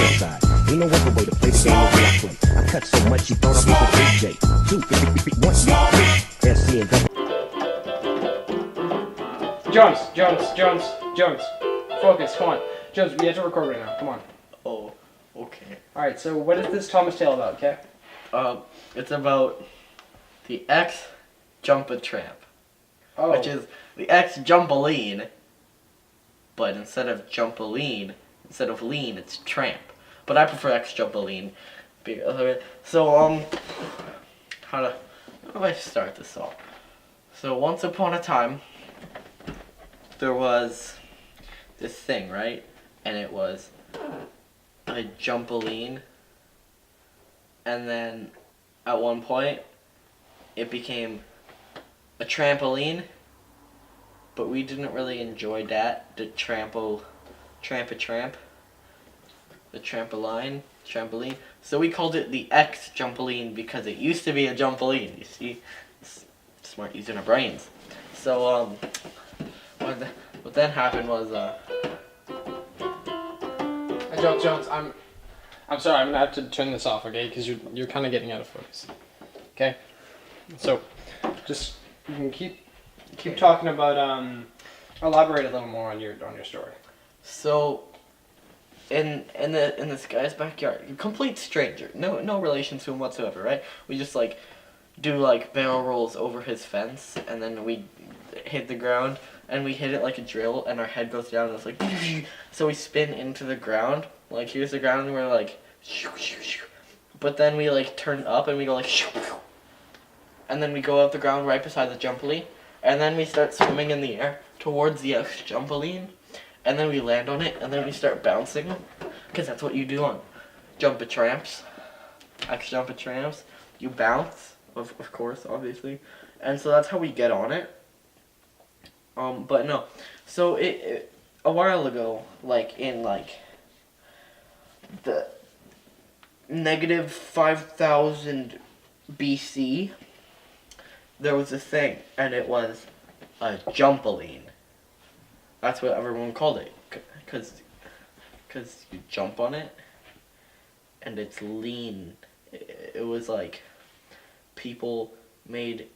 outside. Ain't no other way to play the game the way I play. I cut so much you thought I was a DJ. Two, once, SC and double. Jones. Focus, come on. Jones, we have to record right now. Come on. Oh, okay. Alright, so what is this Thomas tale about, okay? It's about the Ex-Jumpaline, which is the Ex-Jumpaline, but instead of Jumpaline, instead of lean, it's tramp. But I prefer Ex-Jumpaline. So, how do I start this off? So, once upon a time, there was this thing, right? And it was a Jumpaline. And then, at one point, it became a trampoline. But we didn't really enjoy that. The trampoline. Trampoline. So we called it the Ex-Jumpaline because it used to be a Jumpaline. You see? It's smart using our brains. So, what then happened was, Jones, I'm sorry, I'm gonna have to turn this off, okay? Because you're kind of getting out of focus. Okay? So, just you can keep talking about elaborate a little more on your story. So, in this guy's backyard, a complete stranger, no relation to him whatsoever, right? We just do barrel rolls over his fence, and then we hit the ground, and we hit it like a drill, and our head goes down, and it's like, so we spin into the ground, like here's the ground, and we're like, shoo, shoo, shoo. But then we turn up, and we go like, shoo, shoo. And then we go up the ground right beside the Jumpaline, and then we start swimming in the air towards the Ex-Jumpaline, and then we land on it, and then we start bouncing, because that's what you do on Ex-Jumpaline. You bounce, of course, obviously, and so that's how we get on it. But no, so it a while ago, in the negative 5,000 BC, there was a thing, and it was a Jumpaline. That's what everyone called it, cause you jump on it, and it's lean. It was people made.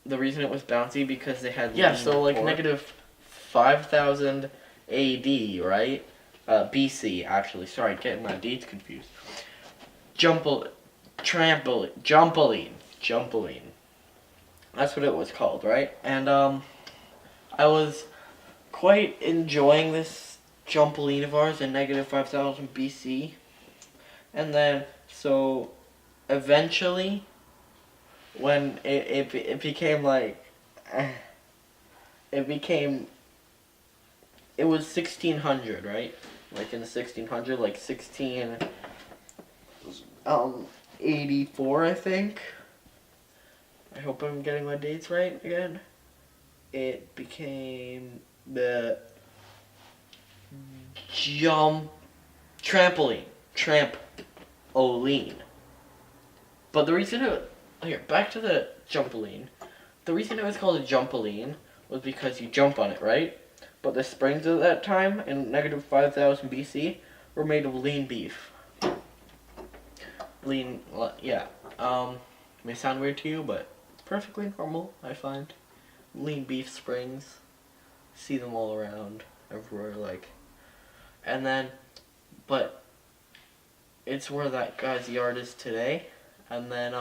The reason it was bouncy because they had negative 5,000 AD, right? BC actually. Sorry, getting my dates confused. Jumpaline. That's what it was called, right? And I was quite enjoying this Jumpaline of ours in negative 5,000 BC, and then so eventually, when it became it was 1600, right? In the 1600, 1684, I think. I hope I'm getting my dates right again. It became the trampoline. But the reason back to the Jumpaline. The reason it was called a Jumpaline was because you jump on it, right? But the springs at that time, in negative 5,000 BC, were made of lean beef. May sound weird to you, but it's perfectly normal, I find. Lean beef springs. See them all around, everywhere, And then, but it's where that guy's yard is today. And then,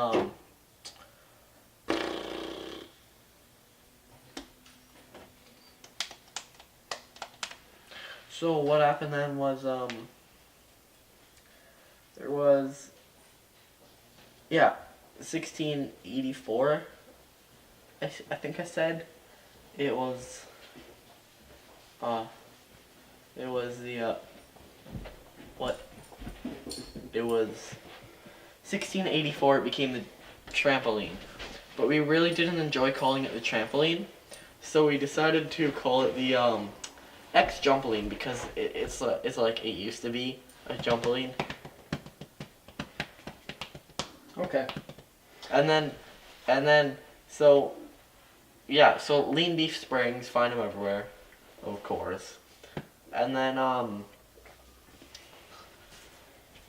so what happened then was, there was, 1684, I think I said, it was the, it was 1684 it became the trampoline. But we really didn't enjoy calling it the trampoline, so we decided to call it the, Ex-Jumpaline because it's like it used to be a Jumpaline. Okay. And then, so lean beef springs, find them everywhere, of course. And then,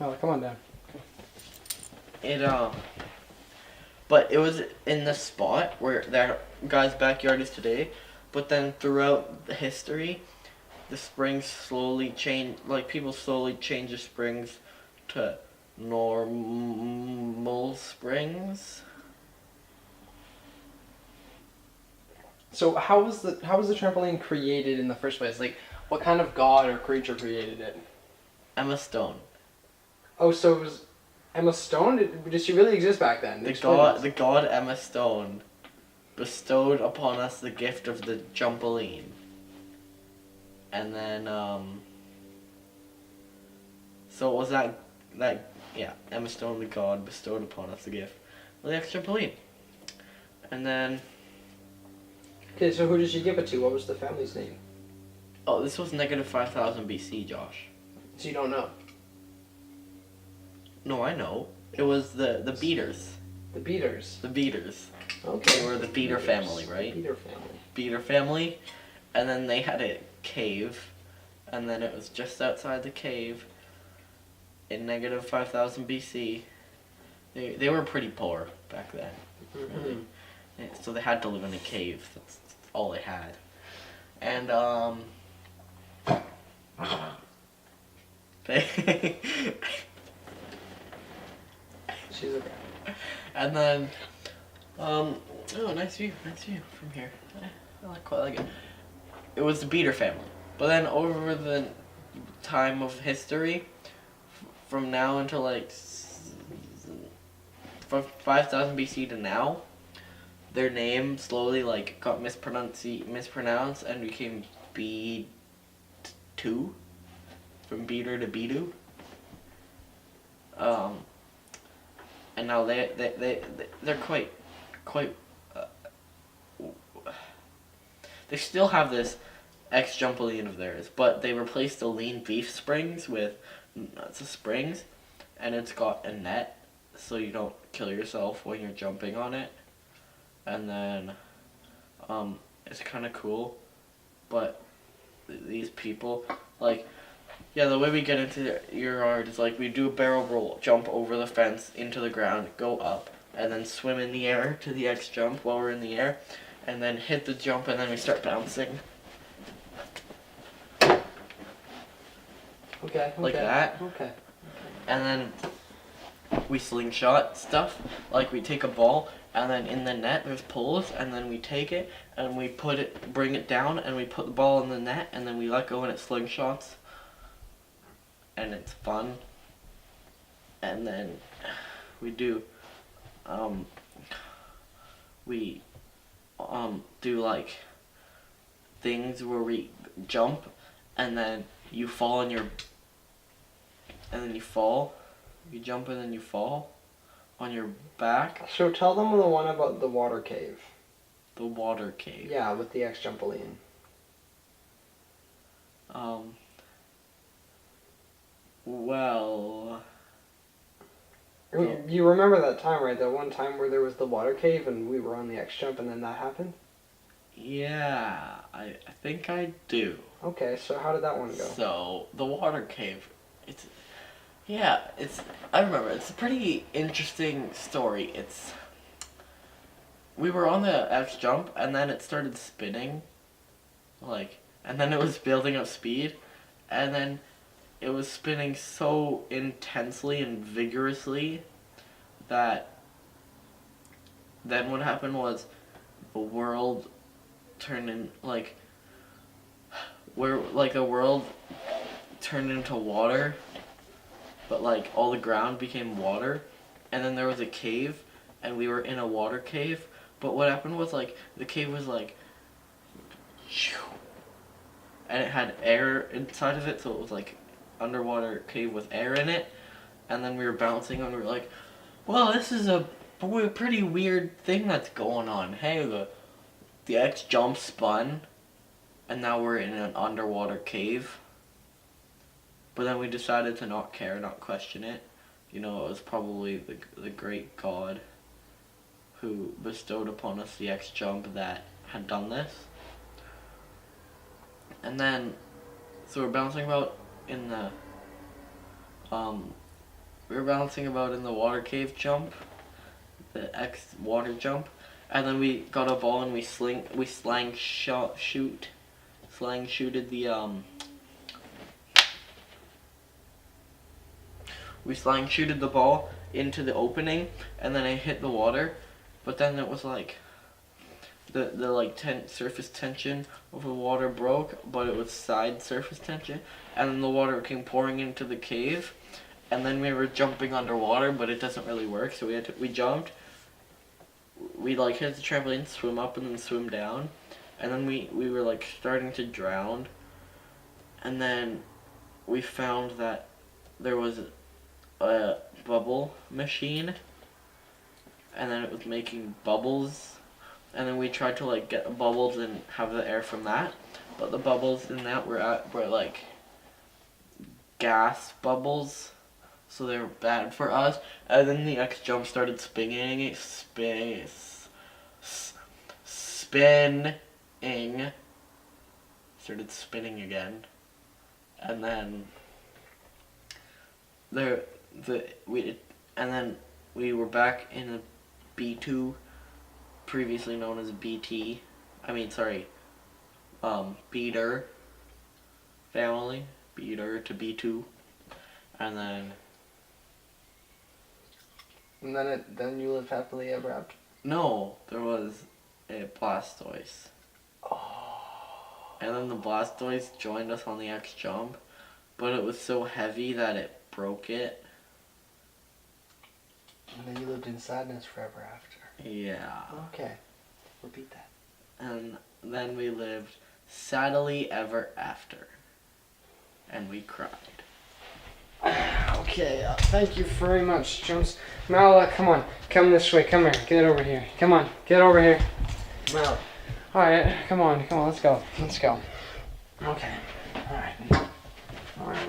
Oh, come on down. But it was in the spot where that guy's backyard is today. But then throughout the history, the springs slowly change. Like people slowly change the springs to normal springs. So how was the trampoline created in the first place? Like, what kind of god or creature created it? Emma Stone. Oh, so it was Emma Stone? Did she really exist back then? The Explain this. god Emma Stone bestowed upon us the gift of the Jumpaline. And then so it was that Emma Stone the god bestowed upon us the gift of the Ex-Jumpaline. And then Okay, so who did she give it to? What was the family's name? oh, this was negative 5,000 BC, Josh. So you don't know. No, I know. It was the Beaters. The Beaters. The Beaters. Okay. They were the Beater family, right? Beater family. Beater family, and then they had a cave, and then it was just outside the cave in negative 5,000 BC. They were pretty poor back then, really. So they had to live in a cave. That's all they had. And She's okay. and then oh, nice view from here. I quite like it. It was the Beater family, but then over the time of history, from now until like from 5,000 BC to now, their name slowly like got mispronounced and became B2, from Beater to Bidu. And now they're quite they still have this Ex-Jumpaline of theirs, but they replaced the lean beef springs with springs, and it's got a net so you don't kill yourself when you're jumping on it. And then it's kind of cool, but these people, like, yeah, the way we get into your yard is like we do a barrel roll, jump over the fence into the ground, go up, and then swim in the air to the X jump while we're in the air, and then hit the jump, and then we start bouncing. Okay. Like that. Okay. And then we slingshot stuff, like we take a ball, and then in the net there's poles, and then we take it, and we bring it down, and we put the ball in the net, and then we let go and it slingshots. And it's fun. And then we do do like things where we jump and then you fall on your you jump and then you fall on your back. So tell them the one about the water cave. The water cave. Yeah, with the Ex-Jumpaline. Well, You remember that time, right? That one time where there was the water cave and we were on the X-Jump and then that happened? yeah, I think I do. Okay, so how did that one go? So, the water cave, I remember, it's a pretty interesting story. We were on the X-Jump and then it started spinning, and then it was building up speed, and then it was spinning so intensely and vigorously that then what happened was the world turned in the world turned into water, but all the ground became water, and then there was a cave and we were in a water cave, but what happened was the cave was and it had air inside of it, so it was underwater cave with air in it, and then we were bouncing and we were like, well, this is a pretty weird thing that's going on. Hey, the X-Jump spun and now we're in an underwater cave. But then we decided to not care, not question it. It was probably the great God who bestowed upon us the X-Jump that had done this. And then, so we're bouncing about in the we were bouncing about in the water cave jump, the X water jump, and then we got a ball and we slang shooted the ball into the opening, and then I hit the water, but then it was like the surface tension of the water broke, but it was side surface tension, and then the water came pouring into the cave, and then we were jumping underwater, but it doesn't really work, so we jumped, we like hit the trampoline, swim up, and then swim down, and then we were like starting to drown, and then we found that there was a bubble machine, and then it was making bubbles, and then we tried to like get the bubbles and have the air from that, but the bubbles in that were like gas bubbles, so they were bad for us. And then the X jump started spinning, started spinning again, and then we were back in a B2, previously known as BT. Beater family, Beater to B2, and then then you live happily ever after. no, there was a Blastoise. And then the Blastoise joined us on the X jump, but it was so heavy that it broke it. And then you lived in sadness forever after. Yeah. Okay. Repeat that. And then we lived sadly ever after. And we cried. Okay, thank you very much, Jones. Mal, come on. Come this way. Come here. Get over here. Come on. Get over here. Mal. Alright, come on. Let's go. Okay. Alright. Alright.